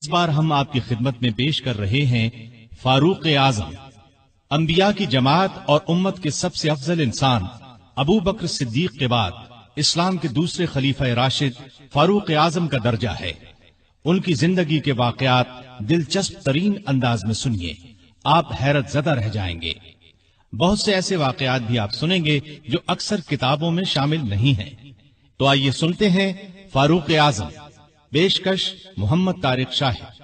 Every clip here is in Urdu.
اس بار ہم آپ کی خدمت میں پیش کر رہے ہیں فاروق اعظم، انبیاء کی جماعت اور امت کے سب سے افضل انسان ابو بکر صدیق کے بعد اسلام کے دوسرے خلیفہ راشد فاروق اعظم کا درجہ ہے۔ ان کی زندگی کے واقعات دلچسپ ترین انداز میں سنیے، آپ حیرت زدہ رہ جائیں گے۔ بہت سے ایسے واقعات بھی آپ سنیں گے جو اکثر کتابوں میں شامل نہیں ہیں۔ تو آئیے سنتے ہیں فاروق اعظم، پیشکش محمد طارق شاہد۔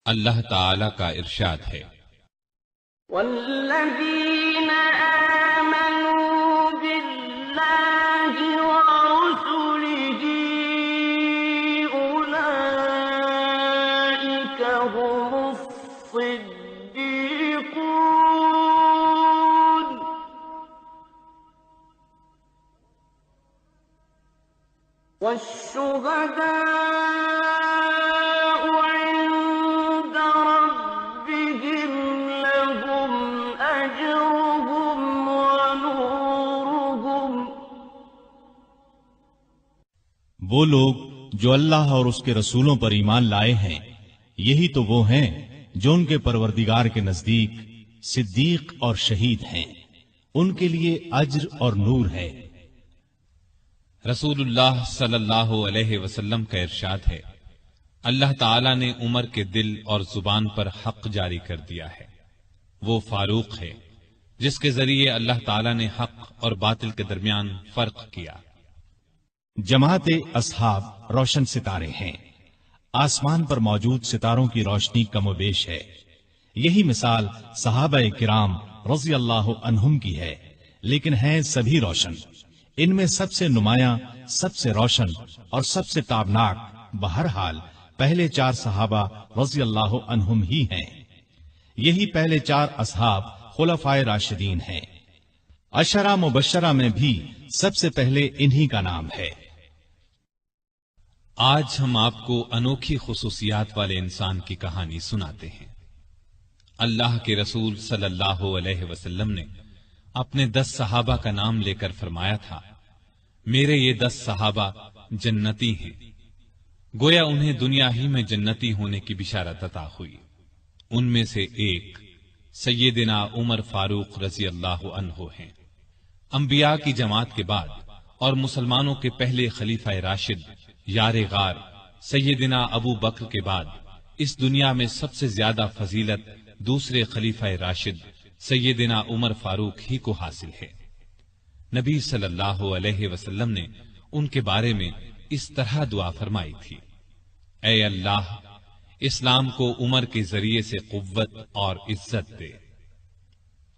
اللہ تعالی کا ارشاد ہے، والذین آمنوا باللہ ورسلہ اولئک هم الصدیقون والشہداء عند ربهم لهم أجرهم ونورهم۔ وہ لوگ جو اللہ اور اس کے رسولوں پر ایمان لائے ہیں، یہی تو وہ ہیں جو ان کے پروردگار کے نزدیک صدیق اور شہید ہیں، ان کے لیے اجر اور نور ہے۔ رسول اللہ صلی اللہ علیہ وسلم کا ارشاد ہے، اللہ تعالیٰ نے عمر کے دل اور زبان پر حق جاری کر دیا ہے۔ وہ فاروق ہے جس کے ذریعے اللہ تعالیٰ نے حق اور باطل کے درمیان فرق کیا۔ جماعت اصحاب روشن ستارے ہیں، آسمان پر موجود ستاروں کی روشنی کم و بیش ہے۔ یہی مثال صحابہ کرام رضی اللہ عنہم کی ہے، لیکن ہیں سبھی روشن۔ ان میں سب سے نمایاں، سب سے روشن اور سب سے تابناک بہرحال پہلے 4 صحابہ رضی اللہ عنہم ہی ہیں۔ یہی پہلے 4 اصحاب خلفائے راشدین ہیں۔ عشرہ مبشرہ میں بھی سب سے پہلے انہی کا نام ہے۔ آج ہم آپ کو انوکھی خصوصیات والے انسان کی کہانی سناتے ہیں۔ اللہ کے رسول صلی اللہ علیہ وسلم نے اپنے 10 صحابہ کا نام لے کر فرمایا تھا، میرے یہ 10 صحابہ جنتی ہیں۔ گویا انہیں دنیا ہی میں جنتی ہونے کی بشارت عطا ہوئی۔ ان میں سے ایک سیدنا عمر فاروق رضی اللہ عنہ ہیں۔ انبیاء کی جماعت کے بعد اور مسلمانوں کے پہلے خلیفہ راشد یار غار سیدنا ابو بکر کے بعد اس دنیا میں سب سے زیادہ فضیلت دوسرے خلیفہ راشد سیدنا عمر فاروق ہی کو حاصل ہے۔ نبی صلی اللہ علیہ وسلم نے ان کے بارے میں اس طرح دعا فرمائی تھی، اے اللہ اسلام کو عمر کے ذریعے سے قوت اور عزت دے۔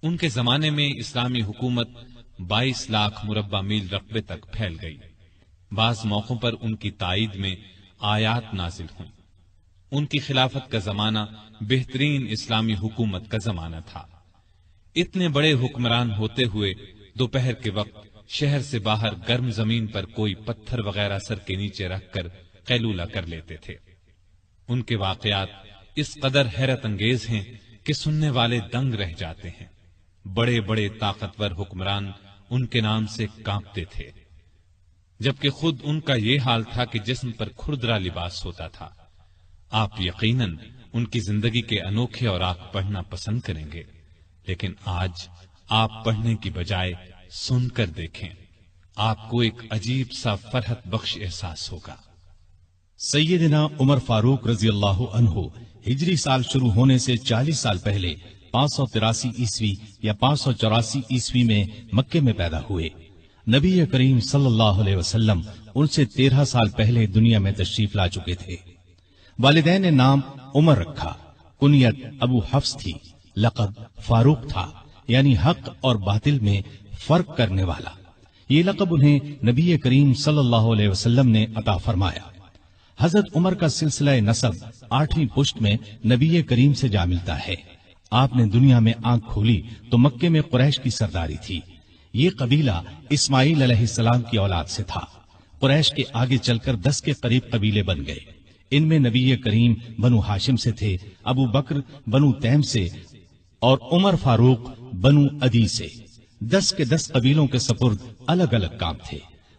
ان کے زمانے میں اسلامی حکومت 22 لاکھ مربع میل رقبے تک پھیل گئی۔ بعض موقعوں پر ان کی تائید میں آیات نازل ہوئیں۔ ان کی خلافت کا زمانہ بہترین اسلامی حکومت کا زمانہ تھا۔ اتنے بڑے حکمران ہوتے ہوئے دوپہر کے وقت شہر سے باہر گرم زمین پر کوئی پتھر وغیرہ سر کے نیچے رکھ کر قیلولہ کر لیتے تھے۔ ان کے واقعات اس قدر حیرت انگیز ہیں کہ سننے والے دنگ رہ جاتے ہیں۔ بڑے بڑے طاقتور حکمران ان کے نام سے کانپتے تھے، جبکہ خود ان کا یہ حال تھا کہ جسم پر کھردرا لباس ہوتا تھا۔ آپ یقیناً ان کی زندگی کے انوکھے اوراق پڑھنا پسند کریں گے، لیکن آج آپ پڑھنے کی بجائے سن کر دیکھیں، آپ کو ایک عجیب سا فرحت بخش احساس ہوگا۔ سیدنا عمر فاروق رضی اللہ عنہ ہجری سال شروع ہونے سے 40 سال پہلے 583 عیسوی یا 584 عیسوی میں مکے میں پیدا ہوئے۔ نبی کریم صلی اللہ علیہ وسلم ان سے 13 سال پہلے دنیا میں تشریف لا چکے تھے۔ والدین نے نام عمر رکھا، کنیت ابو حفص تھی، لقب فاروق تھا، یعنی حق اور باطل میں فرق کرنے والا۔ یہ لقب انہیں نبی کریم صلی اللہ علیہ وسلم نے عطا فرمایا۔ حضرت عمر کا سلسلہ نسب 8ویں پشت میں نبی کریم سے جا ملتا ہے۔ آپ نے دنیا میں آنکھ کھولی تو مکے میں قریش کی سرداری تھی۔ یہ قبیلہ اسماعیل علیہ السلام کی اولاد سے تھا۔ قریش کے آگے چل کر 10 کے قریب قبیلے بن گئے۔ ان میں نبی کریم بنو ہاشم سے تھے، ابو بکر بنو تیم سے اور عمر فاروق بنو عدی سے۔ 10 کے 10 قبیلوں کے سپرد الگ الگ کام تھے۔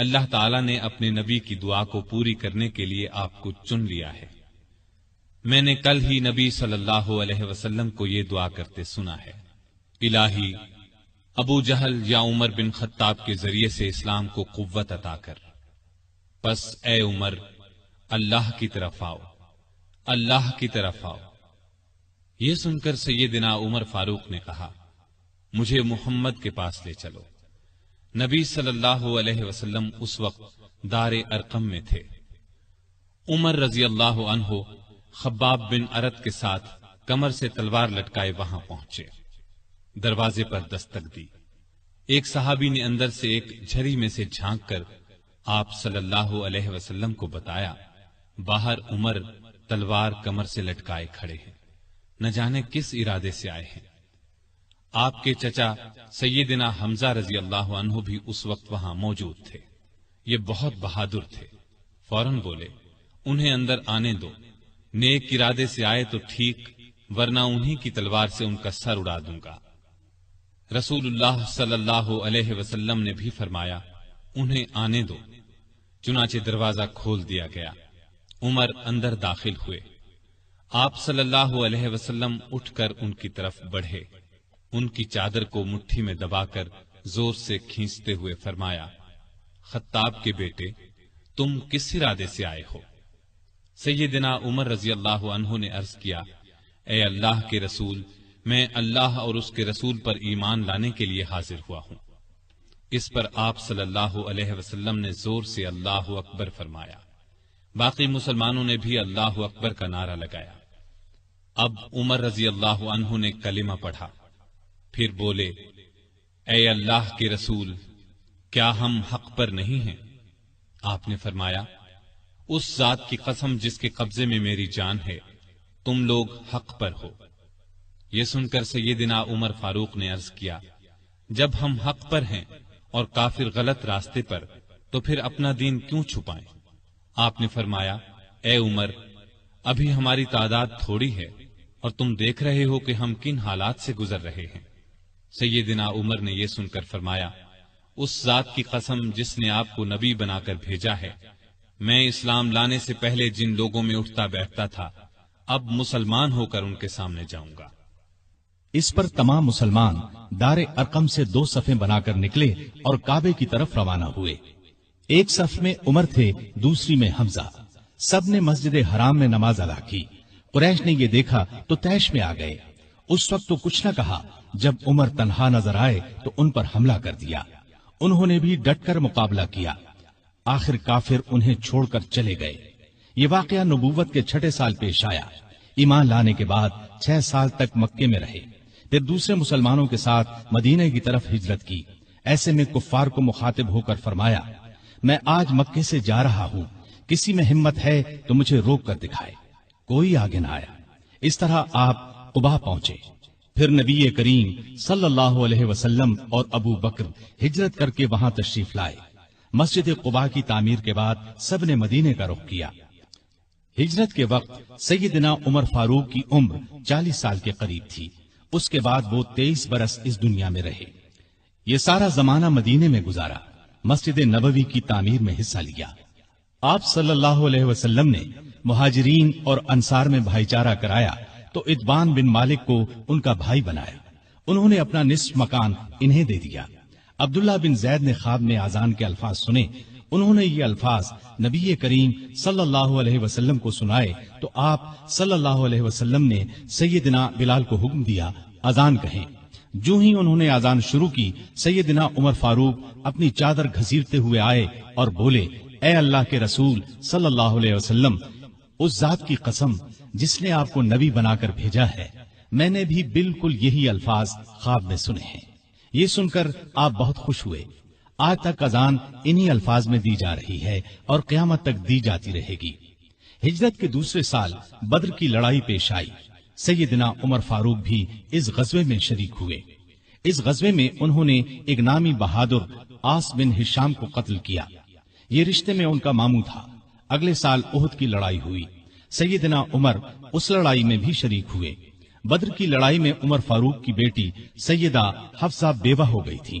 اللہ تعالیٰ نے اپنے نبی کی دعا کو پوری کرنے کے لیے آپ کو چن لیا ہے۔ میں نے کل ہی نبی صلی اللہ علیہ وسلم کو یہ دعا کرتے سنا ہے، الہی ابو جہل یا عمر بن خطاب کے ذریعے سے اسلام کو قوت عطا کر، پس اے عمر اللہ کی طرف آؤ، اللہ کی طرف آؤ۔ یہ سن کر سیدنا عمر فاروق نے کہا، مجھے محمد کے پاس لے چلو۔ نبی صلی اللہ علیہ وسلم اس وقت دار ارقم میں تھے۔ عمر رضی اللہ عنہ خباب بن ارت کے ساتھ کمر سے تلوار لٹکائے وہاں پہنچے۔ دروازے پر دستک دی۔ ایک صحابی نے اندر سے ایک جھری میں سے جھانک کر آپ صلی اللہ علیہ وسلم کو بتایا، باہر عمر تلوار کمر سے لٹکائے کھڑے ہیں، نہ جانے کس ارادے سے آئے ہیں۔ آپ کے چچا سیدنا حمزہ رضی اللہ عنہ بھی اس وقت وہاں موجود تھے۔ یہ بہت بہادر تھے، فوراً بولے، انہیں اندر آنے دو، نیک ارادے سے آئے تو ٹھیک، ورنہ انہی کی تلوار سے ان کا سر اڑا دوں گا۔ رسول اللہ صلی اللہ علیہ وسلم نے بھی فرمایا، انہیں آنے دو۔ چنانچہ دروازہ کھول دیا گیا۔ عمر اندر داخل ہوئے۔ آپ صلی اللہ علیہ وسلم اٹھ کر ان کی طرف بڑھے، ان کی چادر کو مٹھی میں دبا کر زور سے کھینچتے ہوئے فرمایا، خطاب کے بیٹے، تم کس ارادے سے آئے ہو؟ سیدنا عمر رضی اللہ عنہ نے عرض کیا، اے اللہ کے رسول، میں اللہ اور اس کے رسول پر ایمان لانے کے لیے حاضر ہوا ہوں۔ اس پر آپ صلی اللہ علیہ وسلم نے زور سے اللہ اکبر فرمایا۔ باقی مسلمانوں نے بھی اللہ اکبر کا نعرہ لگایا۔ اب عمر رضی اللہ عنہ نے کلمہ پڑھا، پھر بولے، اے اللہ کے رسول، کیا ہم حق پر نہیں ہیں؟ آپ نے فرمایا، اس ذات کی قسم جس کے قبضے میں میری جان ہے، تم لوگ حق پر ہو۔ یہ سن کر سیدنا عمر فاروق نے عرض کیا، جب ہم حق پر ہیں اور کافر غلط راستے پر، تو پھر اپنا دین کیوں چھپائیں؟ آپ نے فرمایا، اے عمر، ابھی ہماری تعداد تھوڑی ہے اور تم دیکھ رہے ہو کہ ہم کن حالات سے گزر رہے ہیں۔ سیدنا عمر نے یہ سن کر فرمایا، اس ذات کی قسم جس نے آپ کو نبی بنا کر بھیجا ہے، میں اسلام لانے سے پہلے جن لوگوں میں اٹھتا بیٹھتا تھا، اب مسلمان ہو کر ان کے سامنے جاؤں گا۔ اس پر تمام مسلمان دار ارقم سے 2 صفیں بنا کر نکلے اور کعبے کی طرف روانہ ہوئے۔ ایک صف میں عمر تھے، دوسری میں حمزہ۔ سب نے مسجد حرام میں نماز ادا کی۔ قریش نے یہ دیکھا تو طیش میں آ گئے۔ اس وقت تو کچھ نہ کہا، جب عمر تنہا نظر آئے تو ان پر حملہ کر دیا۔ انہوں نے بھی ڈٹ کر مقابلہ کیا۔ آخر کافر انہیں چھوڑ کر چلے گئے۔ یہ واقعہ نبوت کے 6 سال پیش آیا۔ ایمان لانے کے بعد 6 سال تک مکے میں رہے، پھر دوسرے مسلمانوں کے ساتھ مدینہ کی طرف ہجرت کی۔ ایسے میں کفار کو مخاطب ہو کر فرمایا، میں آج مکے سے جا رہا ہوں، کسی میں ہمت ہے تو مجھے روک کر دکھائے۔ کوئی آگے نہ آیا۔ اس طرح آپ قباء پہنچے۔ پھر نبی کریم صلی اللہ علیہ وسلم اور ابو بکر ہجرت کر کے وہاں تشریف لائے۔ مسجد قباء کی تعمیر کے بعد سب نے مدینے کا رخ کیا۔ ہجرت کے وقت سیدنا عمر فاروق کی عمر 40 سال کے قریب تھی۔ اس کے بعد وہ 23 برس اس دنیا میں رہے۔ یہ سارا زمانہ مدینے میں گزارا، مسجد نبوی کی تعمیر میں حصہ لیا۔ آپ صلی اللہ علیہ وسلم نے مہاجرین اور انصار میں بھائی چارہ کرایا تو اتبان بن مالک کو ان کا بھائی بنایا۔ انہوں نے اپنا نصف مکان انہیں دے دیا۔ عبداللہ بن زید نے خواب میں اذان کے الفاظ سنے۔ انہوں نے یہ الفاظ نبی کریم صلی اللہ علیہ وسلم کو سنائے تو آپ صلی اللہ علیہ وسلم نے سیدنا بلال کو حکم دیا، اذان کہیں۔ جو ہی انہوں نے اذان شروع کی، سیدنا عمر فاروق اپنی چادر گھسیٹتے ہوئے آئے اور بولے، اے اللہ کے رسول صلی اللہ علیہ وسلم، اس ذات کی قسم جس نے آپ کو نبی بنا کر بھیجا ہے، میں نے بھی بالکل یہی الفاظ خواب میں سنے ہیں۔ یہ سن کر آپ بہت خوش ہوئے۔ آج تک اذان انہی الفاظ میں دی جا رہی ہے اور قیامت تک دی جاتی رہے گی۔ ہجرت کے دوسرے سال بدر کی لڑائی پیش آئی۔ سیدنا عمر فاروق بھی اس غزوے میں شریک ہوئے۔ اس غزوے میں انہوں نے ایک نامی بہادر آس بن ہشام کو قتل کیا۔ یہ رشتے میں ان کا ماموں تھا۔ اگلے سال احد کی لڑائی ہوئی۔ سیدنا عمر اس لڑائی میں بھی شریک ہوئے۔ بدر کی لڑائی میں عمر فاروق کی بیٹی سیدہ حفصہ بیوہ ہو گئی تھی۔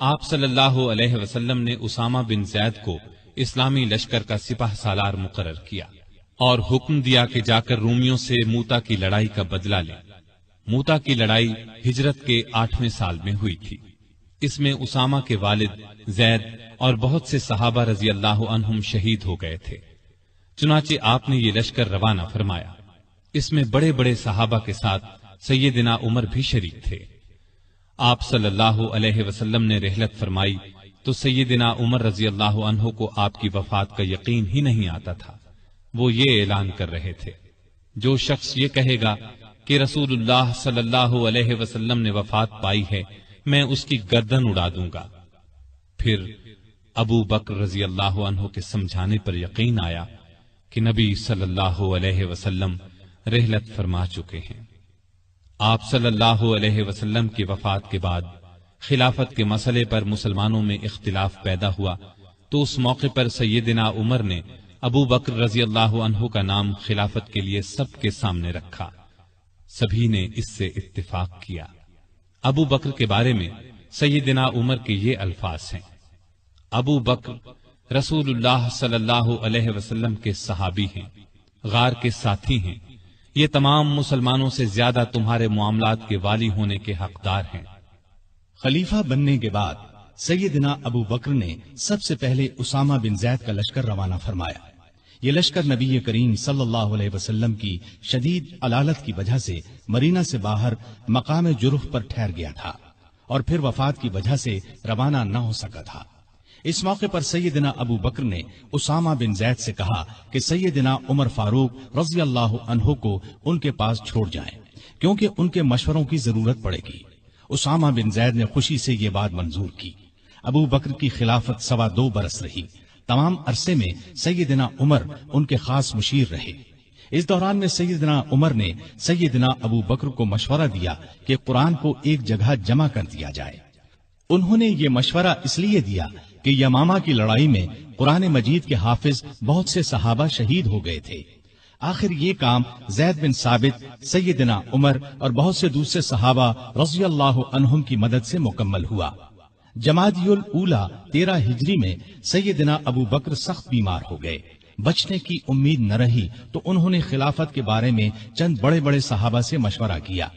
آپ صلی اللہ علیہ وسلم نے اسامہ بن زید کو اسلامی لشکر کا سپہ سالار مقرر کیا اور حکم دیا کہ جا کر رومیوں سے موتا کی لڑائی کا بدلہ لے۔ موتا کی لڑائی ہجرت کے 8ویں سال میں ہوئی تھی۔ اس میں اسامہ کے والد زید اور بہت سے صحابہ رضی اللہ عنہم شہید ہو گئے تھے۔ چنانچہ آپ نے یہ لشکر روانہ فرمایا۔ اس میں بڑے بڑے صحابہ کے ساتھ سیدنا عمر بھی شریک تھے۔ آپ صلی اللہ علیہ وسلم نے رحلت فرمائی تو سیدنا عمر رضی اللہ عنہ کو آپ کی وفات کا یقین ہی نہیں آتا تھا۔ وہ یہ اعلان کر رہے تھے، جو شخص یہ کہے گا کہ رسول اللہ صلی اللہ علیہ وسلم نے وفات پائی ہے، میں اس کی گردن اڑا دوں گا۔ پھر ابو بکر رضی اللہ عنہ کے سمجھانے پر یقین آیا کہ نبی صلی اللہ علیہ وسلم رحلت فرما چکے ہیں۔ آپ صلی اللہ علیہ وسلم کی وفات کے بعد خلافت کے مسئلے پر مسلمانوں میں اختلاف پیدا ہوا تو اس موقع پر سیدنا عمر نے ابو بکر رضی اللہ عنہ کا نام خلافت کے لیے سب کے سامنے رکھا۔ سبھی نے اس سے اتفاق کیا۔ ابو بکر کے بارے میں سیدنا عمر کے یہ الفاظ ہیں: ابو بکر رسول اللہ صلی اللہ علیہ وسلم کے صحابی ہیں، غار کے ساتھی ہیں، یہ تمام مسلمانوں سے زیادہ تمہارے معاملات کے والی ہونے کے حقدار ہیں۔ خلیفہ بننے کے بعد سیدنا ابو بکر نے سب سے پہلے اسامہ بن زید کا لشکر روانہ فرمایا۔ یہ لشکر نبی کریم صلی اللہ علیہ وسلم کی شدید علالت کی وجہ سے مدینہ سے باہر مقام جرف پر ٹھہر گیا تھا اور پھر وفات کی وجہ سے روانہ نہ ہو سکا تھا۔ اس موقع پر سیدنا ابو بکر نے اسامہ بن زید سے کہا کہ سیدنا عمر فاروق رضی اللہ عنہ کو ان کے پاس چھوڑ جائیں، کیونکہ ان کے مشوروں کی ضرورت پڑے گی۔ اسامہ بن زید نے خوشی سے یہ بات منظور کی۔ ابو بکر کی خلافت 2.25 برس رہی۔ تمام عرصے میں سیدنا عمر ان کے خاص مشیر رہے۔ اس دوران میں سیدنا عمر نے سیدنا ابو بکر کو مشورہ دیا کہ قرآن کو ایک جگہ جمع کر دیا جائے۔ انہوں نے یہ مشورہ اس لیے دیا کہ یمامہ کی لڑائی میں قرآن مجید کے حافظ بہت سے صحابہ شہید ہو گئے تھے۔ آخر یہ کام زید بن ثابت، سیدنا عمر اور بہت سے دوسرے صحابہ رضی اللہ عنہم کی مدد سے مکمل ہوا۔ جمادی الاولیٰ 13 ہجری میں سیدنا ابو بکر سخت بیمار ہو گئے۔ بچنے کی امید نہ رہی تو انہوں نے خلافت کے بارے میں چند بڑے بڑے صحابہ سے مشورہ کیا۔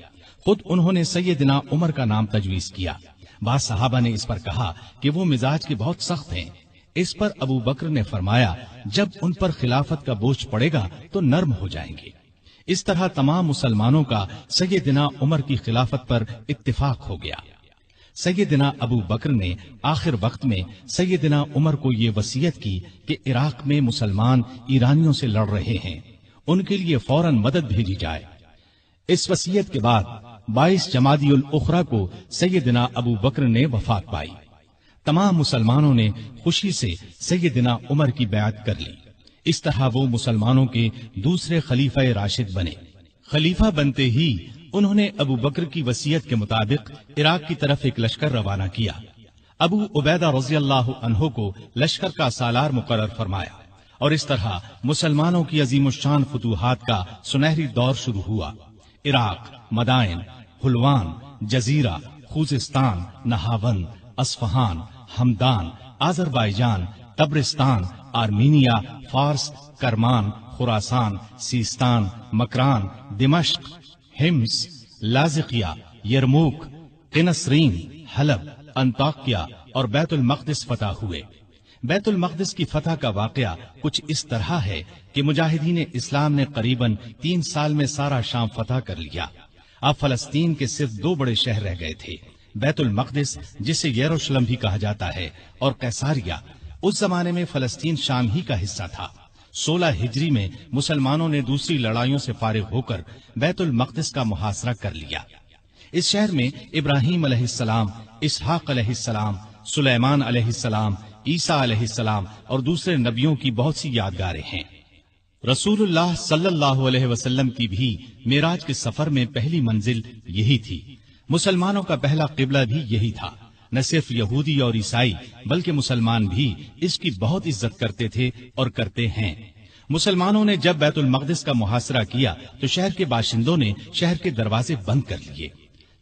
خود انہوں نے سیدنا عمر کا نام تجویز کیا۔ بعض صحابہ نے اس پر کہا کہ وہ مزاج کے بہت سخت ہیں۔ اس پر ابو بکر نے فرمایا، جب ان پر خلافت کا بوجھ پڑے گا تو نرم ہو جائیں گے۔ اس طرح تمام مسلمانوں کا سیدنا عمر کی خلافت پر اتفاق ہو گیا۔ سیدنا ابو بکر نے آخر وقت میں سیدنا عمر کو یہ وصیت کی کہ عراق میں مسلمان ایرانیوں سے لڑ رہے ہیں، ان کے لیے فوراً مدد بھیجی جائے۔ اس وصیت کے بعد 22 جمادی الاخری کو سیدنا ابو بکر نے وفات پائی۔ تمام مسلمانوں نے خوشی سے سیدنا عمر کی بیعت کر لی۔ اس طرح وہ مسلمانوں کے دوسرے خلیفہ راشد بنے۔ خلیفہ بنتے ہی انہوں نے ابو بکر کی وصیت کے مطابق عراق کی طرف ایک لشکر روانہ کیا۔ ابو عبیدہ رضی اللہ عنہ کو لشکر کا سالار مقرر فرمایا اور اس طرح مسلمانوں کی عظیم الشان فتوحات کا سنہری دور شروع ہوا۔ Iraq, Madain, Hulwan, Jazira, Khuzestan, Nahavand, Isfahan, Hamadan, Azerbaijan, Tabaristan, Armenia, Fars, Kerman, خراسان، سیستان، مکران، دمشق، ہمس، لاذقیہ، یرموک، قنسرین، حلب، انطاکیہ اور بیت المقدس فتح ہوئے۔ بیت المقدس کی فتح کا واقعہ کچھ اس طرح ہے کہ مجاہدین اسلام نے قریباً 3 سال میں سارا شام فتح کر لیا۔ اب فلسطین کے صرف 2 بڑے شہر رہ گئے تھے، بیت المقدس جسے یروشلم بھی کہا جاتا ہے اور قیصاریہ۔ اس زمانے میں فلسطین شام ہی کا حصہ تھا۔ 16 ہجری میں مسلمانوں نے دوسری لڑائیوں سے فارغ ہو کر بیت المقدس کا محاصرہ کر لیا۔ اس شہر میں ابراہیم علیہ السلام، اسحاق علیہ السلام، سلیمان علیہ السلام، عیسیٰ علیہ السلام اور دوسرے نبیوں کی بہت سی یادگاریں ہیں۔ رسول اللہ صلی اللہ علیہ وسلم کی بھی معراج کے سفر میں پہلی منزل یہی تھی۔ مسلمانوں کا پہلا قبلہ بھی یہی تھا۔ نہ صرف یہودی اور عیسائی بلکہ مسلمان بھی اس کی بہت عزت کرتے تھے اور کرتے ہیں۔ مسلمانوں نے جب بیت المقدس کا محاصرہ کیا تو شہر کے باشندوں نے شہر کے دروازے بند کر لیے۔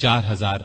4000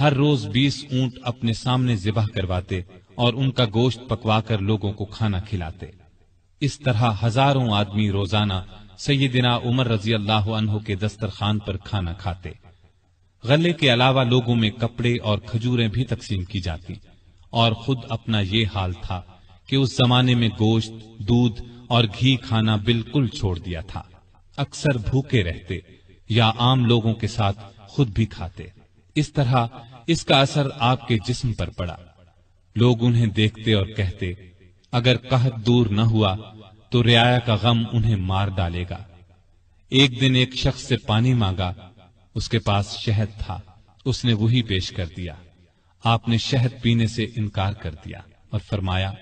ہر روز 20 اونٹ اپنے سامنے ذبح کرواتے اور ان کا گوشت پکوا کر لوگوں کو کھانا کھلاتے۔ اس طرح ہزاروں آدمی روزانہ سیدنا عمر رضی اللہ عنہ کے دسترخوان پر کھانا کھاتے۔ غلے کے علاوہ لوگوں میں کپڑے اور کھجوریں بھی تقسیم کی جاتی، اور خود اپنا یہ حال تھا کہ اس زمانے میں گوشت، دودھ اور گھی کھانا بالکل چھوڑ دیا تھا۔ اکثر بھوکے رہتے یا عام لوگوں کے ساتھ خود بھی کھاتے۔ اس طرح اس کا اثر آپ کے جسم پر پڑا۔ لوگ انہیں دیکھتے اور کہتے، اگر قحط دور نہ ہوا تو رعایا کا غم انہیں مار ڈالے گا۔ ایک دن ایک شخص سے پانی مانگا، اس کے پاس شہد تھا، اس نے وہی پیش کر دیا۔ آپ نے شہد پینے سے انکار کر دیا اور فرمایا،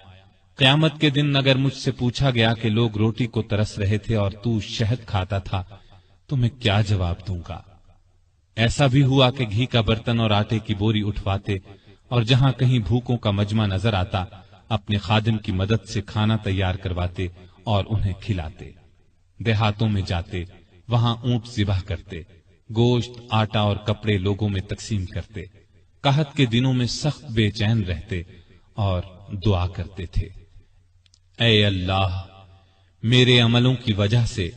قیامت کے دن اگر مجھ سے پوچھا گیا کہ لوگ روٹی کو ترس رہے تھے اور تو شہد کھاتا تھا تو میں کیا جواب دوں گا؟ ایسا بھی ہوا کہ گھی کا برتن اور آٹے کی بوری اٹھواتے اور جہاں کہیں بھوکوں کا مجمع نظر آتا اپنے خادم کی مدد سے کھانا تیار کرواتے اور انہیں کھلاتے۔ دیہاتوں میں جاتے، وہاں اونٹ ذبح کرتے، گوشت، آٹا اور کپڑے لوگوں میں تقسیم کرتے۔ قحط کے دنوں میں سخت بے چین رہتے اور دعا کرتے تھے، اے اللہ، میرے عملوں کی وجہ سے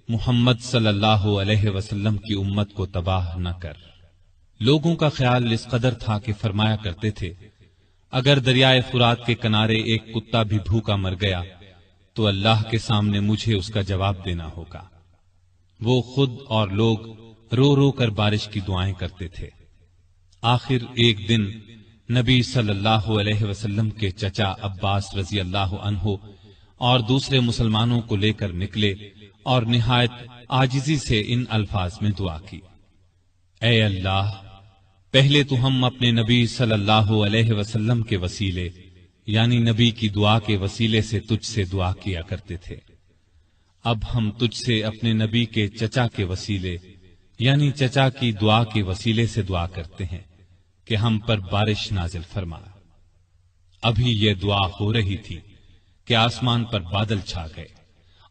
محمد صلی اللہ علیہ وسلم کی امت کو تباہ نہ کر۔ لوگوں کا خیال اس قدر تھا کہ فرمایا کرتے تھے، اگر دریائے فرات کے کنارے ایک کتا بھی بھوکا مر گیا تو اللہ کے سامنے مجھے اس کا جواب دینا ہوگا۔ وہ خود اور لوگ رو رو کر بارش کی دعائیں کرتے تھے۔ آخر ایک دن نبی صلی اللہ علیہ وسلم کے چچا عباس رضی اللہ عنہ اور دوسرے مسلمانوں کو لے کر نکلے اور نہایت عاجزی سے ان الفاظ میں دعا کی، اے اللہ، پہلے تو ہم اپنے نبی صلی اللہ علیہ وسلم کے وسیلے یعنی نبی کی دعا کے وسیلے سے تجھ سے دعا کیا کرتے تھے، اب ہم تجھ سے اپنے نبی کے چچا کے وسیلے یعنی چچا کی دعا کے وسیلے سے دعا کرتے ہیں کہ ہم پر بارش نازل فرما۔ ابھی یہ دعا ہو رہی تھی کہ آسمان پر بادل چھا گئے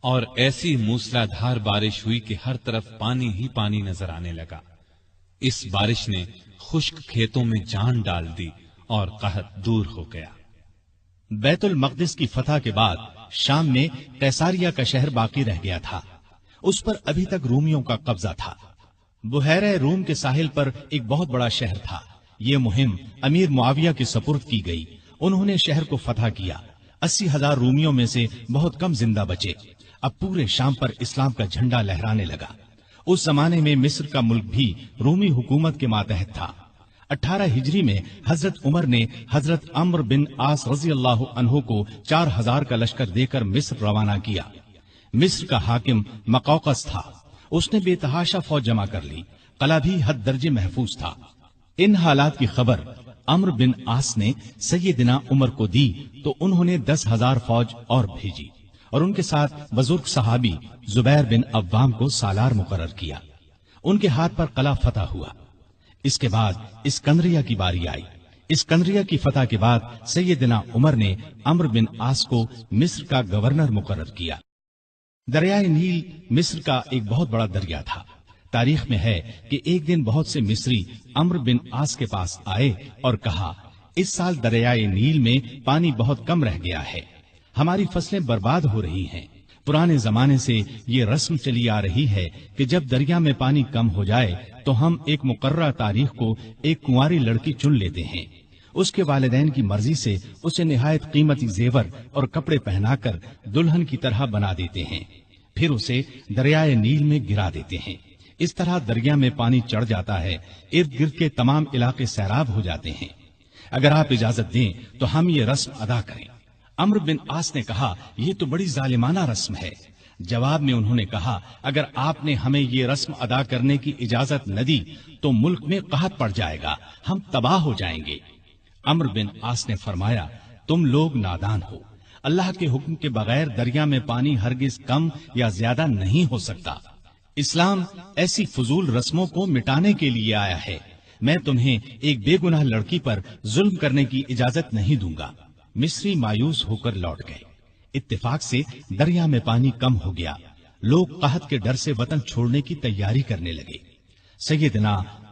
اور ایسی موسلا دھار بارش ہوئی کہ ہر طرف پانی ہی پانی نظر آنے لگا۔ اس بارش نے خشک کھیتوں میں جان ڈال دی اور قحط دور ہو گیا۔ بیت المقدس کی فتح کے بعد شام میں قیصاریہ کا شہر باقی رہ گیا تھا، اس پر ابھی تک رومیوں کا قبضہ تھا۔ بحیرہ روم کے ساحل پر ایک بہت بڑا شہر تھا۔ یہ مہم امیر معاویہ کے سپرد کی گئی، انہوں نے شہر کو فتح کیا۔ 80,000 رومیوں میں سے بہت کم زندہ بچے۔ اب پورے شام پر اسلام کا جھنڈا لہرانے لگا۔ اس زمانے میں مصر کا ملک بھی رومی حکومت کے ماتحت تھا۔ 18 ہجری میں حضرت عمر نے حضرت عمرو بن عاص رضی اللہ عنہ کو 4,000 کا لشکر دے کر مصر روانہ کیا۔ مصر کا حاکم مقوقس تھا، اس نے بے تحاشا فوج جمع کر لی، قلعہ بھی حد درجے محفوظ تھا۔ ان حالات کی خبر عمرو بن عاص نے سیدنا عمر کو دی تو انہوں نے 10,000 فوج اور بھیجی اور ان کے ساتھ بزرگ صحابی زبیر بن عوام کو سالار مقرر کیا۔ ان کے ہاتھ پر قلعہ فتح ہوا۔ اس کے بعد اسکندریہ کی باری آئی۔ اسکندریہ کی فتح کے بعد سیدنا عمر نے عمرو بن عاص کو مصر کا گورنر مقرر کیا۔ دریائے نیل مصر کا ایک بہت بڑا دریا تھا۔ تاریخ میں ہے کہ ایک دن بہت سے مصری عمرو بن عاص کے پاس آئے اور کہا، اس سال دریائے نیل میں پانی بہت کم رہ گیا ہے، ہماری فصلیں برباد ہو رہی ہیں۔ پرانے زمانے سے یہ رسم چلی آ رہی ہے کہ جب دریا میں پانی کم ہو جائے تو ہم ایک مقررہ تاریخ کو ایک کنواری لڑکی چن لیتے ہیں، اس کے والدین کی مرضی سے اسے نہایت قیمتی زیور اور کپڑے پہنا کر دلہن کی طرح بنا دیتے ہیں، پھر اسے دریائے نیل میں گرا دیتے ہیں۔ اس طرح دریا میں پانی چڑھ جاتا ہے، ارد گرد کے تمام علاقے سیراب ہو جاتے ہیں۔ اگر آپ اجازت دیں تو ہم یہ رسم ادا کریں۔ عمرو بن عاص نے کہا، یہ تو بڑی ظالمانہ رسم ہے۔ جواب میں انہوں نے کہا، اگر آپ نے ہمیں یہ رسم ادا کرنے کی اجازت نہ دی تو ملک میں قحط پڑ جائے گا، ہم تباہ ہو جائیں گے۔ عمرو بن عاص نے فرمایا، تم لوگ نادان ہو، اللہ کے حکم کے بغیر دریا میں پانی ہرگز کم یا زیادہ نہیں ہو سکتا۔ اسلام ایسی فضول رسموں کو مٹانے کے لیے آیا ہے۔ میں تمہیں ایک بے گناہ لڑکی پر ظلم کرنے کی اجازت نہیں دوں گا۔ مصری مایوس ہو کر لوٹ گئے۔ اتفاق سے دریا میں پانی کم ہو گیا، لوگ قحط کے ڈر سے وطن چھوڑنے کی تیاری کرنے لگے۔ سیدنا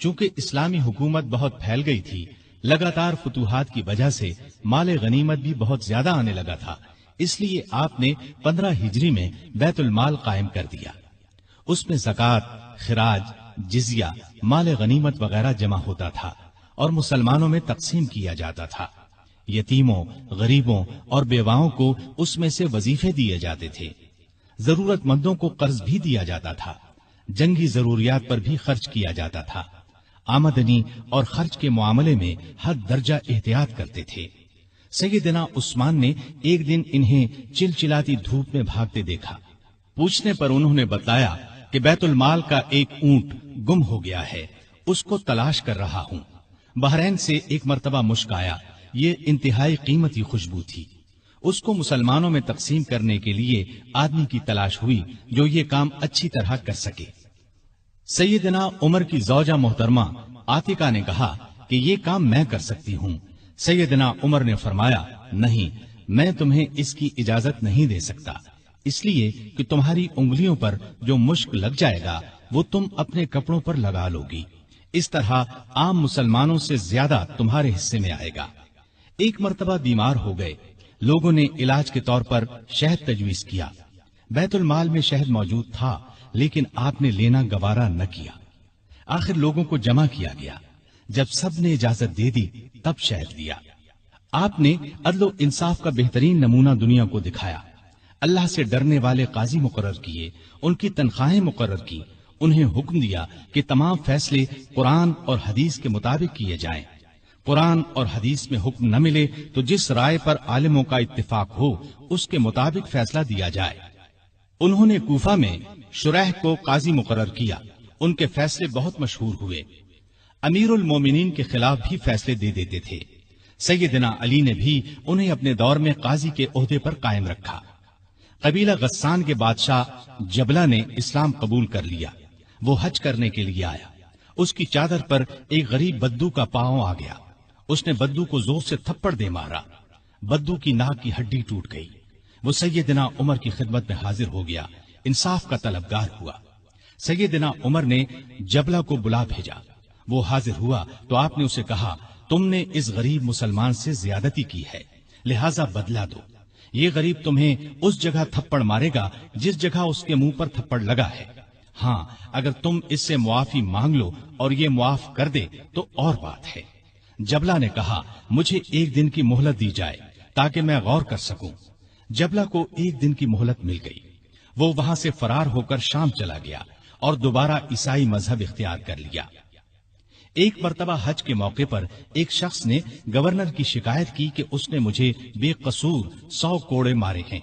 چونکہ اسلامی حکومت بہت پھیل گئی تھی، لگاتار فتوحات کی وجہ سے مال غنیمت بھی بہت زیادہ آنے لگا تھا، اس لیے آپ نے 15 ہجری میں بیت المال قائم کر دیا۔ اس میں زکوٰۃ، خراج، جزیہ، مال غنیمت وغیرہ جمع ہوتا تھا اور مسلمانوں میں تقسیم کیا جاتا تھا۔ یتیموں، غریبوں اور بیواؤں کو اس میں سے وظیفے دیے جاتے تھے۔ ضرورت مندوں کو قرض بھی دیا جاتا تھا۔ جنگی ضروریات پر بھی خرچ کیا جاتا تھا۔ آمدنی اور خرچ کے معاملے میں ہر درجہ احتیاط کرتے تھے۔ سیدنا عثمان نے ایک دن انہیں چلچلاتی دھوپ میں بھاگتے دیکھا۔ پوچھنے پر انہوں نے بتایا کہ بیت المال کا ایک اونٹ گم ہو گیا ہے، اس کو تلاش کر رہا ہوں۔ بحرین سے ایک مرتبہ مشک آیا، یہ انتہائی قیمتی خوشبو تھی۔ اس کو مسلمانوں میں تقسیم کرنے کے لیے آدمی کی تلاش ہوئی جو یہ کام اچھی طرح کر سکے۔ سیدنا عمر کی زوجہ محترمہ عاتقہ نے کہا کہ یہ کام میں کر سکتی ہوں۔ سیدنا عمر نے فرمایا، نہیں، میں تمہیں اس کی اجازت نہیں دے سکتا، اس لیے کہ تمہاری انگلیوں پر جو مشک لگ جائے گا وہ تم اپنے کپڑوں پر لگا لو گی، اس طرح عام مسلمانوں سے زیادہ تمہارے حصے میں آئے گا۔ ایک مرتبہ بیمار ہو گئے، لوگوں نے علاج کے طور پر شہد تجویز کیا۔ بیت المال میں شہد موجود تھا، لیکن آپ نے لینا گوارا نہ کیا۔ آخر لوگوں کو جمع کیا گیا، جب سب نے اجازت دے دی تب شہد لیا۔ آپ نے عدل و انصاف کا بہترین نمونہ دنیا کو دکھایا۔ اللہ سے ڈرنے والے قاضی مقرر کیے، ان کی تنخواہیں مقرر کی، انہیں حکم دیا کہ تمام فیصلے قرآن اور حدیث کے مطابق کیے جائیں۔ قرآن اور حدیث میں حکم نہ ملے تو جس رائے پر عالموں کا اتفاق ہو اس کے مطابق فیصلہ دیا جائے۔ انہوں نے کوفہ میں شریح کو قاضی مقرر کیا، ان کے فیصلے بہت مشہور ہوئے۔ امیر المومنین کے خلاف بھی فیصلے دے دیتے تھے۔ سیدنا علی نے بھی انہیں اپنے دور میں قاضی کے عہدے پر قائم رکھا۔ قبیلہ غسان کے بادشاہ جبلہ نے اسلام قبول کر لیا۔ وہ حج کرنے کے لیے آیا، اس کی چادر پر ایک غریب بدو کا پاؤں آ گیا۔ اس نے بدو کو زور سے تھپڑ دے مارا، بدو کی ناک کی ہڈی ٹوٹ گئی۔ وہ سیدنا عمر کی خدمت میں حاضر ہو گیا، انصاف کا طلبگار ہوا۔ سیدنا عمر نے جبلہ کو بلا بھیجا، وہ حاضر ہوا تو آپ نے اسے کہا، تم نے اس غریب مسلمان سے زیادتی کی ہے، لہذا بدلہ دو۔ یہ غریب تمہیں اس جگہ تھپڑ مارے گا جس جگہ اس کے منہ پر تھپڑ لگا ہے۔ ہاں، اگر تم اس سے معافی مانگ لو اور یہ معاف کر دے تو اور بات ہے۔ جبلہ نے کہا، مجھے ایک دن کی مہلت دی جائے تاکہ میں غور کر سکوں۔ جبلہ کو ایک دن کی مہلت مل گئی۔ وہ وہاں سے فرار ہو کر شام چلا گیا اور دوبارہ عیسائی مذہب اختیار کر لیا۔ ایک مرتبہ حج کے موقع پر ایک شخص نے گورنر کی شکایت کی کہ اس نے مجھے بے قصور 100 کوڑے مارے ہیں۔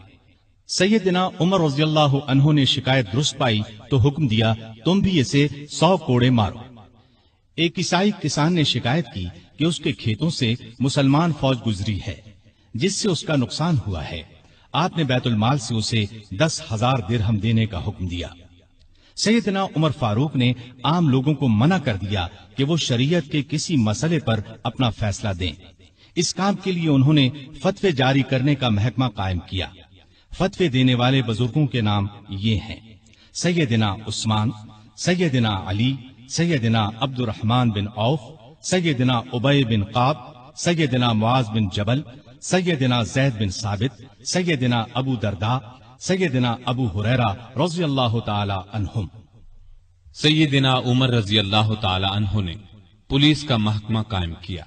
سیدنا عمر رضی اللہ عنہ نے شکایت درست پائی تو حکم دیا، تم بھی اسے 100 کوڑے مارو۔ ایک عیسائی کسان نے شکایت کی کہ اس کے کھیتوں سے مسلمان فوج گزری ہے جس سے اس کا نقصان ہوا ہے۔ آپ نے بیت المال سے اسے 10,000 درہم دینے کا حکم دیا۔ سیدنا عمر فاروق نے عام لوگوں کو منع کر دیا کہ وہ شریعت کے کسی مسئلے پر اپنا فیصلہ دیں۔ اس کام کے لیے انہوں نے فتوے جاری کرنے کا محکمہ قائم کیا۔ فتوے دینے والے بزرگوں کے نام یہ ہیں: سیدنا عثمان، سیدنا علی، سیدنا عبد الرحمن بن عوف، سیدنا ابی بن قعب، سیدنا معاذ بن جبل، سیدنا زید بن ثابت، سیدنا ابو درداء، سیدنا ابو ہریرہ رضی اللہ تعالی عنہم۔ سیدنا عمر رضی اللہ تعالی عنہ نے پولیس کا محکمہ قائم کیا۔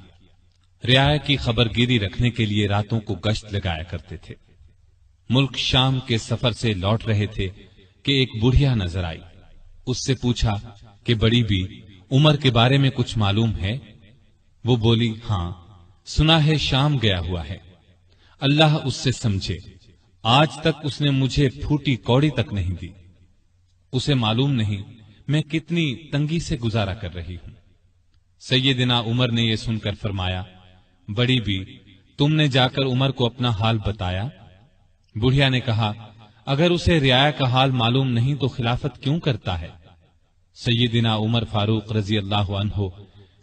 رعایا کی خبرگیری رکھنے کے لیے راتوں کو گشت لگایا کرتے تھے۔ ملک شام کے سفر سے لوٹ رہے تھے کہ ایک بڑھیا نظر آئی۔ اس سے پوچھا کہ بڑی بھی عمر کے بارے میں کچھ معلوم ہے؟ وہ بولی، ہاں، سنا ہے شام گیا ہوا ہے، اللہ اس سے سمجھے، آج تک اس نے مجھے پھوٹی کوڑی تک نہیں دی۔ اسے معلوم نہیں میں کتنی تنگی سے گزارا کر رہی ہوں۔ سیدنا عمر نے یہ سن کر فرمایا، بڑی بھی تم نے جا کر عمر کو اپنا حال بتایا؟ بڑھیا نے کہا، اگر اسے رعایا کا حال معلوم نہیں تو خلافت کیوں کرتا ہے؟ سیدنا عمر فاروق رضی اللہ عنہ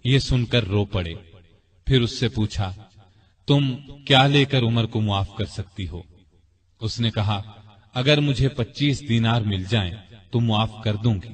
یہ سن کر رو پڑے۔ پھر اس سے پوچھا، تم کیا لے کر عمر کو معاف کر سکتی ہو؟ اس نے کہا، اگر مجھے 25 دینار مل جائیں تو معاف کر دوں گی۔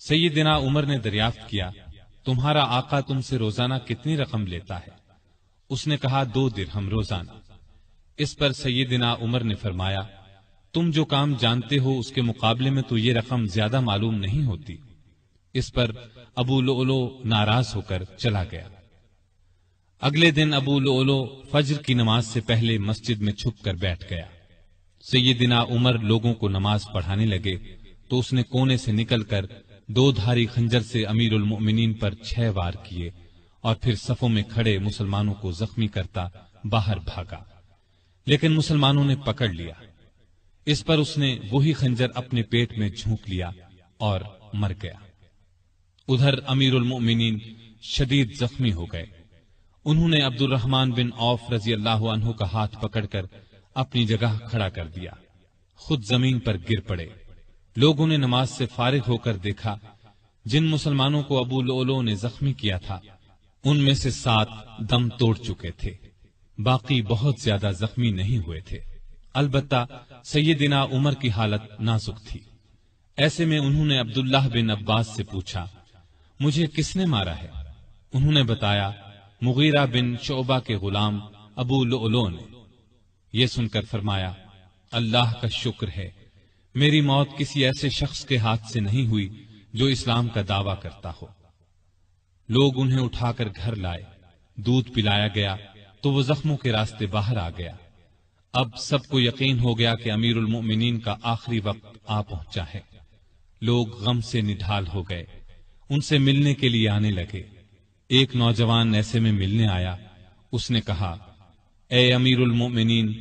سیدنا عمر نے دریافت کیا، تمہارا آقا تم سے روزانہ کتنی رقم لیتا ہے؟ اس نے کہا 2 درہم روزانہ۔ اس پر سیدنا عمر نے فرمایا، تم جو کام جانتے ہو اس کے مقابلے میں تو یہ رقم زیادہ معلوم نہیں ہوتی۔ اس پر ابو لؤلؤ ناراض ہو کر چلا گیا۔ اگلے دن ابو لؤلؤ فجر کی نماز سے پہلے مسجد میں چھپ کر بیٹھ گیا۔ سیدنا عمر لوگوں کو نماز پڑھانے لگے تو اس نے کونے سے نکل کر 2 دھاری خنجر سے امیر المؤمنین پر 6 وار کیے اور پھر صفوں میں کھڑے مسلمانوں کو زخمی کرتا باہر بھاگا، لیکن مسلمانوں نے پکڑ لیا۔ اس پر اس نے وہی خنجر اپنے پیٹ میں جھونک لیا اور مر گیا۔ ادھر امیر المؤمنین شدید زخمی ہو گئے۔ انہوں نے عبد الرحمن بن عوف رضی اللہ عنہ کا ہاتھ پکڑ کر اپنی جگہ کھڑا کر دیا، خود زمین پر گر پڑے۔ لوگوں نے نماز سے فارغ ہو کر دیکھا، جن مسلمانوں کو ابو لؤلؤ نے زخمی کیا تھا ان میں سے 7 دم توڑ چکے تھے، باقی بہت زیادہ زخمی نہیں ہوئے تھے۔ البتہ سیدنا عمر کی حالت نازک تھی۔ ایسے میں انہوں نے عبداللہ بن عباس سے پوچھا، مجھے کس نے مارا ہے؟ انہوں نے بتایا، مغیرہ بن شعبہ کے غلام ابو لؤلؤ نے۔ یہ سن کر فرمایا، اللہ کا شکر ہے، میری موت کسی ایسے شخص کے ہاتھ سے نہیں ہوئی جو اسلام کا دعویٰ کرتا ہو۔ لوگ انہیں اٹھا کر گھر لائے، دودھ پلایا گیا تو وہ زخموں کے راستے باہر آ گیا۔ اب سب کو یقین ہو گیا کہ امیر المؤمنین کا آخری وقت آ پہنچا ہے۔ لوگ غم سے نڈھال ہو گئے، ان سے ملنے کے لیے آنے لگے۔ ایک نوجوان ایسے میں ملنے آیا، اس نے کہا، اے امیر المؤمنین،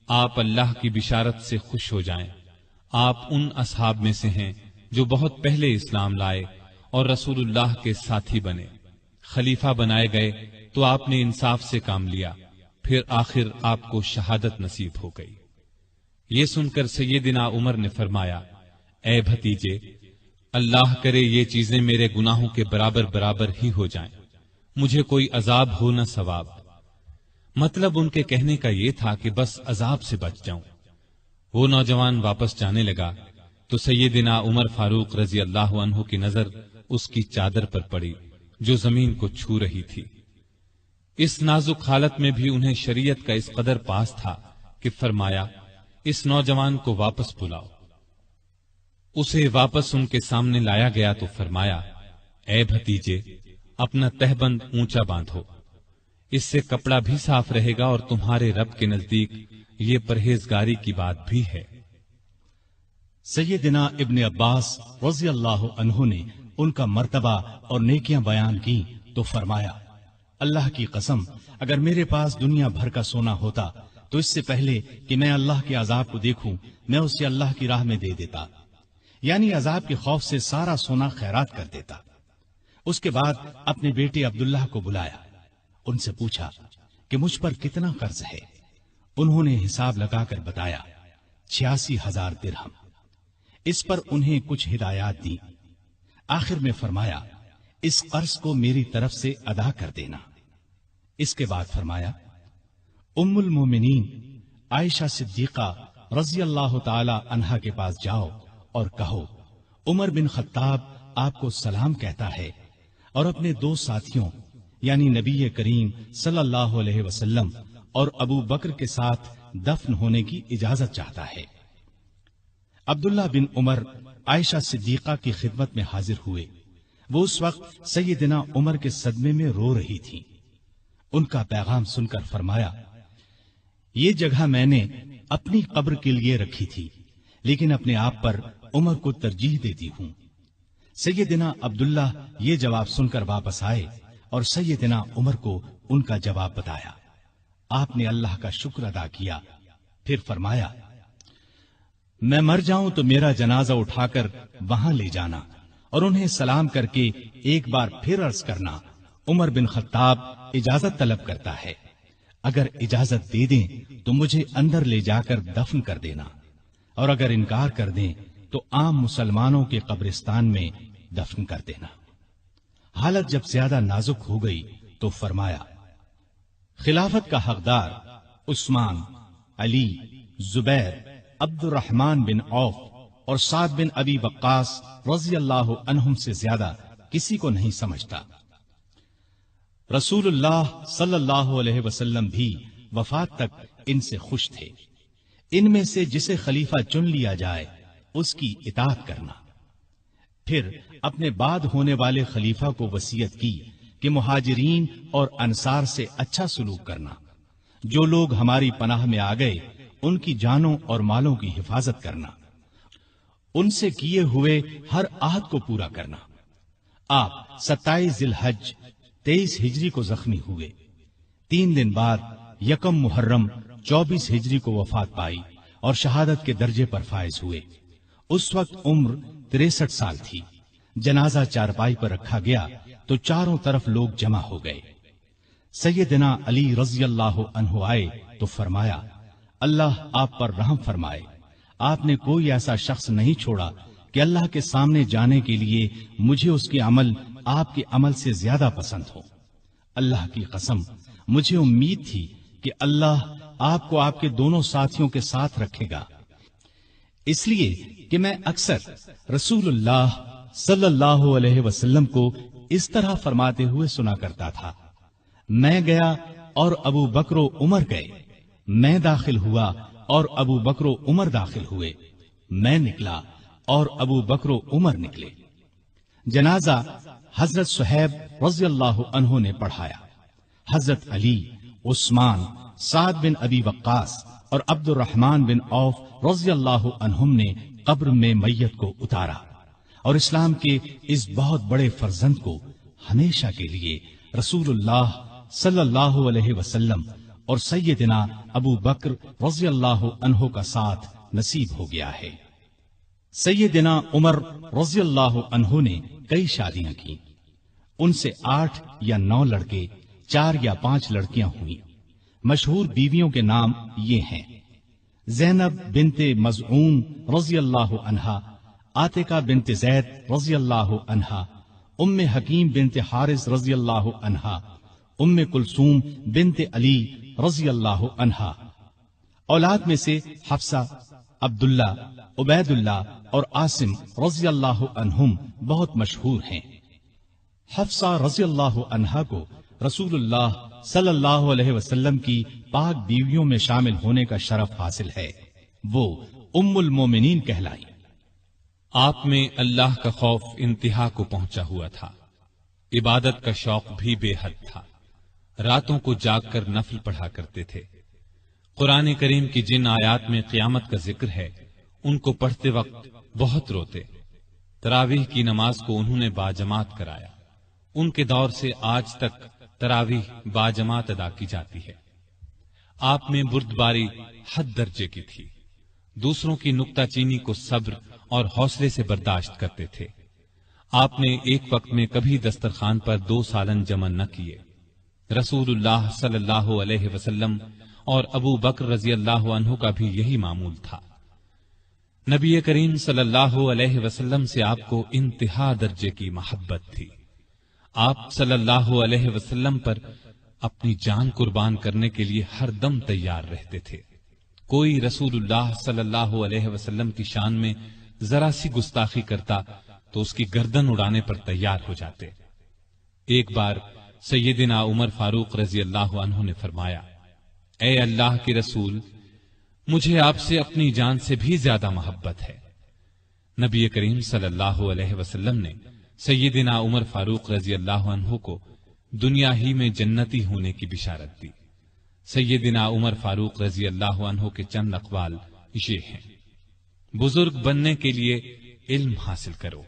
آپ اللہ کی بشارت سے خوش ہو جائیں۔ آپ ان اصحاب میں سے ہیں جو بہت پہلے اسلام لائے اور رسول اللہ کے ساتھی بنے۔ خلیفہ بنائے گئے تو آپ نے انصاف سے کام لیا، پھر آخر آپ کو شہادت نصیب ہو گئی۔ یہ سن کر سیدنا عمر نے فرمایا، اے بھتیجے، اللہ کرے یہ چیزیں میرے گناہوں کے برابر برابر ہی ہو جائیں، مجھے کوئی عذاب ہو نہ ثواب۔ مطلب ان کے کہنے کا یہ تھا کہ بس عذاب سے بچ جاؤں۔ وہ نوجوان واپس جانے لگا تو سیدنا عمر فاروق رضی اللہ عنہ کی نظر اس کی چادر پر پڑی جو زمین کو چھو رہی تھی۔ اس نازک حالت میں بھی انہیں شریعت کا اس قدر پاس تھا کہ فرمایا، اس نوجوان کو واپس بلاؤ۔ اسے واپس ان کے سامنے لایا گیا تو فرمایا، اے بھتیجے، اپنا تہبند اونچا باندھو، اس سے کپڑا بھی صاف رہے گا اور تمہارے رب کے نزدیک یہ پرہیزگاری کی بات بھی ہے۔ سیدنا ابن عباس رضی اللہ عنہ نے ان کا مرتبہ اور نیکیاں بیان کی تو فرمایا، اللہ کی قسم، اگر میرے پاس دنیا بھر کا سونا ہوتا تو اس سے پہلے کہ میں اللہ کے عذاب کو دیکھوں میں اسے اللہ کی راہ میں دے دیتا، یعنی عذاب کے خوف سے سارا سونا خیرات کر دیتا۔ اس کے بعد اپنے بیٹے عبداللہ کو بلایا، ان سے پوچھا کہ مجھ پر کتنا قرض ہے۔ انہوں نے حساب لگا کر بتایا 86,000 درہم۔ اس پر انہیں کچھ ہدایات دی۔ آخر میں فرمایا، اس قرض کو میری طرف سے ادا کر دینا۔ اس کے بعد فرمایا، ام المومنین عائشہ صدیقہ رضی اللہ تعالی عنہا کے پاس جاؤ اور کہو، عمر بن خطاب آپ کو سلام کہتا ہے اور اپنے 2 ساتھیوں یعنی نبی کریم صلی اللہ علیہ وسلم اور ابو بکر کے ساتھ دفن ہونے کی اجازت چاہتا ہے۔ عبداللہ بن عمر عائشہ صدیقہ کی خدمت میں حاضر ہوئے۔ وہ اس وقت سیدنا عمر کے صدمے میں رو رہی تھی۔ ان کا پیغام سن کر فرمایا، یہ جگہ میں نے اپنی قبر کے لیے رکھی تھی، لیکن اپنے آپ پر عمر کو ترجیح دیتی ہوں۔ سیدنا عبداللہ یہ جواب سن کر واپس آئے اور سیدنا عمر کو ان کا جواب بتایا۔ آپ نے اللہ کا شکر ادا کیا، پھر فرمایا، میں مر جاؤں تو میرا جنازہ اٹھا کر وہاں لے جانا اور انہیں سلام کر کے ایک بار پھر عرض کرنا، عمر بن خطاب اجازت طلب کرتا ہے، اگر اجازت دے دیں تو مجھے اندر لے جا کر دفن کر دینا، اور اگر انکار کر دیں تو عام مسلمانوں کے قبرستان میں دفن کر دینا۔ حالت جب زیادہ نازک ہو گئی تو فرمایا، خلافت کا حقدار عثمان، علی، زبیر، عبد الرحمن بن عوف اور سعد بن ابی وقاص رضی اللہ عنہم سے زیادہ کسی کو نہیں سمجھتا۔ رسول اللہ صلی اللہ علیہ وسلم بھی وفات تک ان سے خوش تھے۔ ان میں سے جسے خلیفہ چن لیا جائے اس کی اطاعت کرنا۔ پھر اپنے بعد ہونے والے خلیفہ کو وصیت کی کہ مہاجرین اور انصار سے اچھا سلوک کرنا، جو لوگ ہماری پناہ میں آ گئے ان کی جانوں اور مالوں کی حفاظت کرنا، ان سے کیے ہوئے ہر عہد کو پورا کرنا۔ آپ 27 ذی الحج 23 ہجری کو زخمی ہوئے۔ 3 دن بعد یکم محرم 24 ہجری کو وفات پائی اور شہادت کے درجے پر فائز ہوئے۔ اس وقت عمر 63 سال تھی۔ جنازہ چارپائی پر رکھا گیا تو چاروں طرف لوگ جمع ہو گئے۔ سیدنا علی رضی اللہ عنہ آئے تو فرمایا، اللہ آپ پر رحم فرمائے، آپ نے کوئی ایسا شخص نہیں چھوڑا کہ اللہ کے سامنے جانے کے لیے مجھے اس کے عمل آپ کے عمل سے زیادہ پسند ہو۔ اللہ کی قسم مجھے امید تھی کہ اللہ آپ کو آپ کے دونوں ساتھیوں کے ساتھ رکھے گا، اس لیے کہ میں اکثر رسول اللہ صلی اللہ علیہ وسلم کو اس طرح فرماتے ہوئے سنا کرتا تھا، میں گیا اور ابو بکر و عمر گئے، میں داخل ہوا اور ابو بکر و عمر داخل ہوئے، میں نکلا اور ابو بکر و عمر نکلے۔ جنازہ حضرت صہیب رضی اللہ عنہ نے پڑھایا۔ حضرت علی، عثمان، سعد بن ابی وقاص اور عبد الرحمن بن عوف رضی اللہ عنہم نے قبر میں میت کو اتارا اور اسلام کے اس بہت بڑے فرزند کو ہمیشہ کے لیے رسول اللہ صلی اللہ علیہ وسلم اور سیدنا ابو بکر رضی اللہ عنہ کا ساتھ نصیب ہو گیا ہے۔ سیدنا عمر رضی اللہ عنہ نے کئی شادیاں کی، ان سے 8 یا 9 لڑکے، 4 یا 5 لڑکیاں ہوئیں۔ مشہور بیویوں کے نام یہ ہیں: زینب بنت مزعون رضی اللہ عنہا، عاتقہ بنت زید رضی اللہ عنہا، ام حکیم بنت حارث رضی اللہ عنہا، ام کلثوم بنت علی رضی اللہ عنہا۔ اولاد میں سے حفصہ، عبداللہ، عبید اللہ اور عاصم رضی اللہ عنہم بہت مشہور ہیں۔ حفصہ رضی اللہ عنہا کو رسول اللہ صلی اللہ علیہ وسلم کی پاک بیویوں میں شامل ہونے کا شرف حاصل ہے، وہ ام المومنین کہلائی۔ آپ میں اللہ کا خوف انتہا کو پہنچا ہوا تھا، عبادت کا شوق بھی بے حد تھا، راتوں کو جاگ کر نفل پڑھا کرتے تھے۔ قرآن کریم کی جن آیات میں قیامت کا ذکر ہے ان کو پڑھتے وقت بہت روتے۔ تراویح کی نماز کو انہوں نے باجماعت کرایا، ان کے دور سے آج تک تراویح باجماعت ادا کی جاتی ہے۔ آپ میں بردباری حد درجے کی تھی، دوسروں کی نکتہ چینی کو صبر اور حوصلے سے برداشت کرتے تھے۔ آپ نے ایک وقت میں کبھی دسترخوان پر 2 سالن جمع نہ کیے۔ رسول اللہ صلی اللہ علیہ وسلم اور ابو بکر رضی اللہ عنہ کا بھی یہی معمول تھا۔ نبی کریم صلی اللہ علیہ وسلم سے آپ کو انتہا درجے کی محبت تھی۔ آپ صلی اللہ علیہ وسلم پر اپنی جان قربان کرنے کے لیے ہر دم تیار رہتے تھے۔ کوئی رسول اللہ صلی اللہ علیہ وسلم کی شان میں ذرا سی گستاخی کرتا تو اس کی گردن اڑانے پر تیار ہو جاتے۔ ایک بار سیدنا عمر فاروق رضی اللہ عنہ نے فرمایا، اے اللہ کے رسول، مجھے آپ سے اپنی جان سے بھی زیادہ محبت ہے۔ نبی کریم صلی اللہ علیہ وسلم نے سیدنا عمر فاروق رضی اللہ عنہ کو دنیا ہی میں جنتی ہونے کی بشارت دی۔ سیدنا عمر فاروق رضی اللہ عنہ کے چند اقوال یہ ہیں: بزرگ بننے کے لیے علم حاصل کرو۔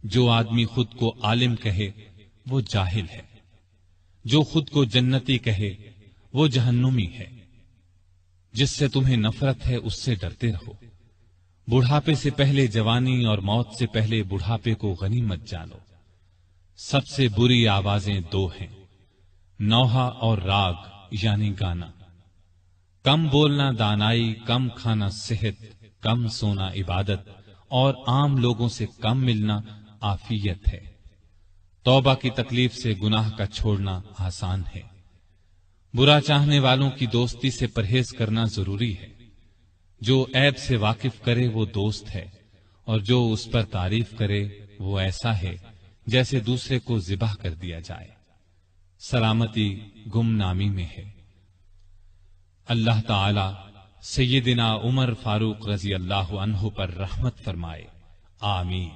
جو آدمی خود کو عالم کہے وہ جاہل ہے، جو خود کو جنتی کہے وہ جہنمی ہے۔ جس سے تمہیں نفرت ہے اس سے ڈرتے رہو۔ بڑھاپے سے پہلے جوانی اور موت سے پہلے بڑھاپے کو غنیمت جانو۔ سب سے بری آوازیں 2 ہیں، نوحہ اور راگ یعنی گانا۔ کم بولنا دانائی، کم کھانا صحت، کم سونا عبادت اور عام لوگوں سے کم ملنا عافیت ہے۔ توبہ کی تکلیف سے گناہ کا چھوڑنا آسان ہے۔ برا چاہنے والوں کی دوستی سے پرہیز کرنا ضروری ہے۔ جو عیب سے واقف کرے وہ دوست ہے، اور جو اس پر تعریف کرے وہ ایسا ہے جیسے دوسرے کو ذبح کر دیا جائے۔ سلامتی گمنامی میں ہے۔ اللہ تعالی سیدنا عمر فاروق رضی اللہ عنہ پر رحمت فرمائے، آمین۔